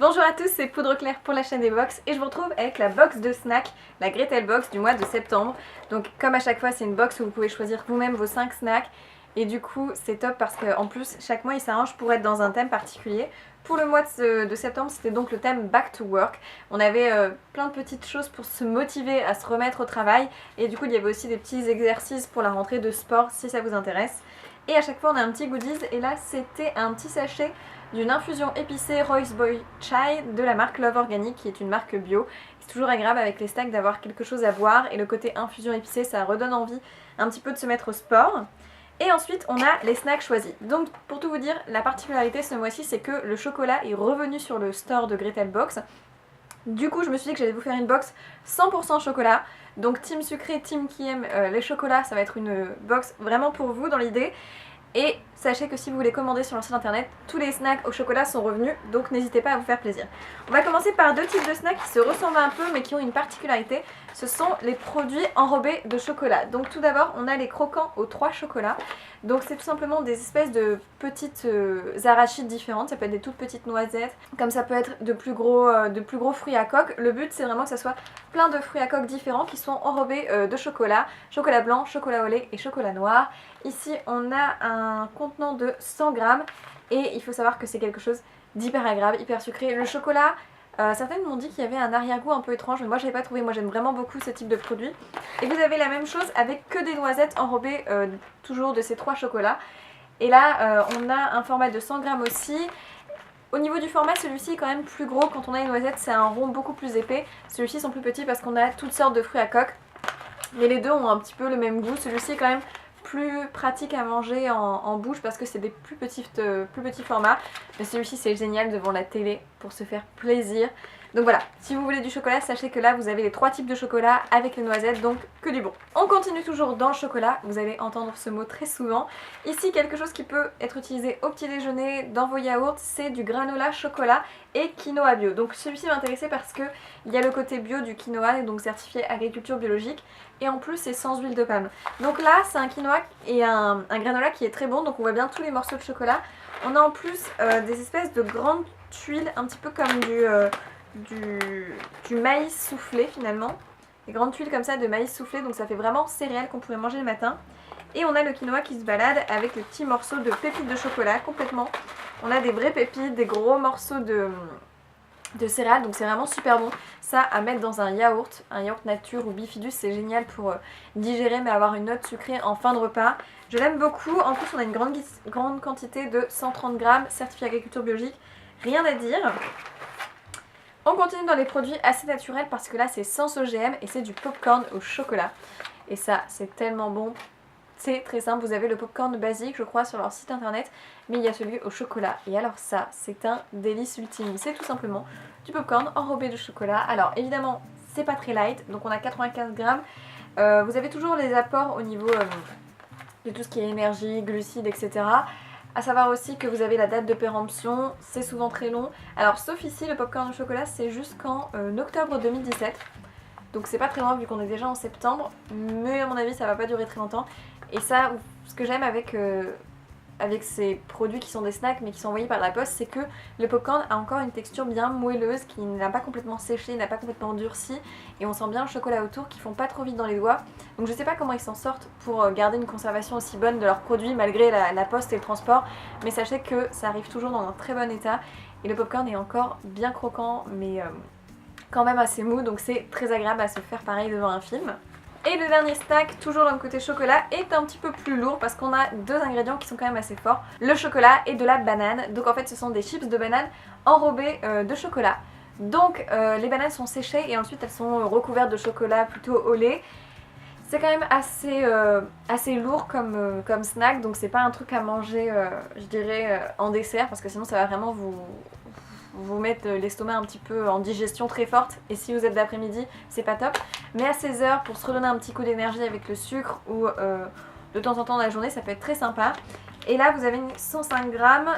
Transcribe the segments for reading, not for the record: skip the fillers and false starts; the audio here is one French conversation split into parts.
Bonjour à tous, c'est Poudre Claire pour la chaîne des box et je vous retrouve avec la box de snack, la Gretel Box du mois de septembre. Donc comme à chaque fois c'est une box où vous pouvez choisir vous-même vos 5 snacks et du coup c'est top parce qu'en plus chaque mois il s'arrange pour être dans un thème particulier. Pour le mois de septembre c'était donc le thème Back to Work. On avait plein de petites choses pour se motiver à se remettre au travail et du coup il y avait aussi des petits exercices pour la rentrée de sport si ça vous intéresse. Et à chaque fois on a un petit goodies et là c'était un petit sachet d'une infusion épicée Royce Boy Chai de la marque Love Organic qui est une marque bio. C'est toujours agréable avec les snacks d'avoir quelque chose à boire et le côté infusion épicée ça redonne envie un petit peu de se mettre au sport. Et ensuite on a les snacks choisis. Donc pour tout vous dire, la particularité ce mois-ci c'est que le chocolat est revenu sur le store de Gretel Box. Du coup je me suis dit que j'allais vous faire une box 100% chocolat. Donc team sucré, team qui aime les chocolats, ça va être une box vraiment pour vous dans l'idée. Et sachez que si vous voulez commander sur leur site internet, tous les snacks au chocolat sont revenus, donc n'hésitez pas à vous faire plaisir. On va commencer par deux types de snacks qui se ressemblent un peu mais qui ont une particularité. Ce sont les produits enrobés de chocolat. Donc tout d'abord on a les croquants aux 3 chocolats. Donc c'est tout simplement des espèces de petites arachides différentes. Ça peut être des toutes petites noisettes, comme ça peut être de plus gros fruits à coque. Le but c'est vraiment que ça soit plein de fruits à coque différents qui sont enrobés de chocolat. Chocolat blanc, chocolat au lait et chocolat noir. Ici on a un contenant de 100 grammes et il faut savoir que c'est quelque chose d'hyper agréable, hyper sucré. Le chocolat, certaines m'ont dit qu'il y avait un arrière-goût un peu étrange mais moi je n'avais pas trouvé, moi j'aime vraiment beaucoup ce type de produit. Et vous avez la même chose avec que des noisettes enrobées toujours de ces 3 chocolats. Et là on a un format de 100 grammes aussi. Au niveau du format, celui-ci est quand même plus gros. Quand on a les noisettes c'est un rond beaucoup plus épais. Celui-ci sont plus petits parce qu'on a toutes sortes de fruits à coque. Mais les deux ont un petit peu le même goût. Celui-ci est quand même plus pratique à manger en bouche parce que c'est des plus petits formats. Mais celui-ci c'est génial devant la télé pour se faire plaisir. Donc voilà, si vous voulez du chocolat, sachez que là vous avez les 3 types de chocolat avec les noisettes, donc que du bon. On continue toujours dans le chocolat, vous allez entendre ce mot très souvent. Ici quelque chose qui peut être utilisé au petit déjeuner, dans vos yaourts, c'est du granola chocolat et quinoa bio. Donc celui-ci m'intéressait parce que il y a le côté bio du quinoa, donc certifié agriculture biologique, et en plus c'est sans huile de palme. Donc là c'est un quinoa et un granola qui est très bon, donc on voit bien tous les morceaux de chocolat. On a en plus des espèces de grandes tuiles, un petit peu comme du maïs soufflé finalement. Des grandes tuiles comme ça de maïs soufflé, donc ça fait vraiment céréales qu'on pourrait manger le matin. Et on a le quinoa qui se balade avec les petits morceaux de pépites de chocolat complètement. On a des vraies pépites, des gros morceaux de céréales, donc c'est vraiment super bon. Ça à mettre dans un yaourt nature ou bifidus, c'est génial pour digérer mais avoir une note sucrée en fin de repas. Je l'aime beaucoup, en plus on a une grande quantité de 130 grammes, certifié agriculture biologique, rien à dire. On continue dans les produits assez naturels parce que là c'est sans OGM et c'est du popcorn au chocolat. Et ça c'est tellement bon. C'est très simple, vous avez le popcorn basique je crois sur leur site internet, mais il y a celui au chocolat. Et alors ça c'est un délice ultime, c'est tout simplement du popcorn enrobé de chocolat. Alors évidemment c'est pas très light, donc on a 95 grammes. Vous avez toujours les apports au niveau de tout ce qui est énergie, glucides, etc. A savoir aussi que vous avez la date de péremption, c'est souvent très long. Alors sauf ici, le popcorn au chocolat c'est jusqu'en octobre 2017. Donc c'est pas très loin vu qu'on est déjà en septembre. Mais à mon avis ça va pas durer très longtemps. Et ça, ce que j'aime avec ces produits qui sont des snacks mais qui sont envoyés par la poste, c'est que le popcorn a encore une texture bien moelleuse, qui n'a pas complètement séché, n'a pas complètement durci, et on sent bien le chocolat autour qui font pas trop vite dans les doigts. Donc je sais pas comment ils s'en sortent pour garder une conservation aussi bonne de leurs produits malgré la poste et le transport, mais sachez que ça arrive toujours dans un très bon état et le popcorn est encore bien croquant mais quand même assez mou, donc c'est très agréable à se faire pareil devant un film. Et le dernier snack, toujours dans le côté chocolat, est un petit peu plus lourd parce qu'on a 2 ingrédients qui sont quand même assez forts, le chocolat et de la banane. Donc en fait ce sont des chips de banane enrobées de chocolat. Donc les bananes sont séchées et ensuite elles sont recouvertes de chocolat plutôt au lait. C'est quand même assez lourd comme snack, donc c'est pas un truc à manger je dirais en dessert parce que sinon ça va vraiment vous mettre l'estomac un petit peu en digestion très forte et si vous êtes d'après-midi c'est pas top, mais à 16h pour se redonner un petit coup d'énergie avec le sucre ou de temps en temps dans la journée ça peut être très sympa. Et là vous avez 105 grammes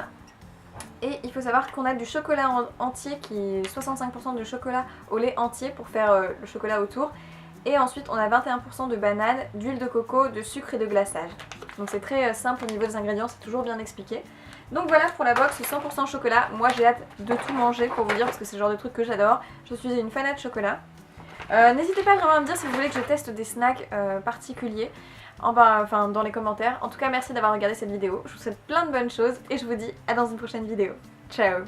et il faut savoir qu'on a du chocolat entier qui est 65% de chocolat au lait entier pour faire le chocolat autour, et ensuite on a 21% de banane, d'huile de coco, de sucre et de glaçage. Donc c'est très simple au niveau des ingrédients, c'est toujours bien expliqué. Donc voilà pour la box 100% chocolat. Moi j'ai hâte de tout manger pour vous dire parce que c'est le genre de truc que j'adore. Je suis une fanat de chocolat. N'hésitez pas vraiment à me dire si vous voulez que je teste des snacks particuliers enfin, dans les commentaires. En tout cas merci d'avoir regardé cette vidéo. Je vous souhaite plein de bonnes choses et je vous dis à dans une prochaine vidéo. Ciao!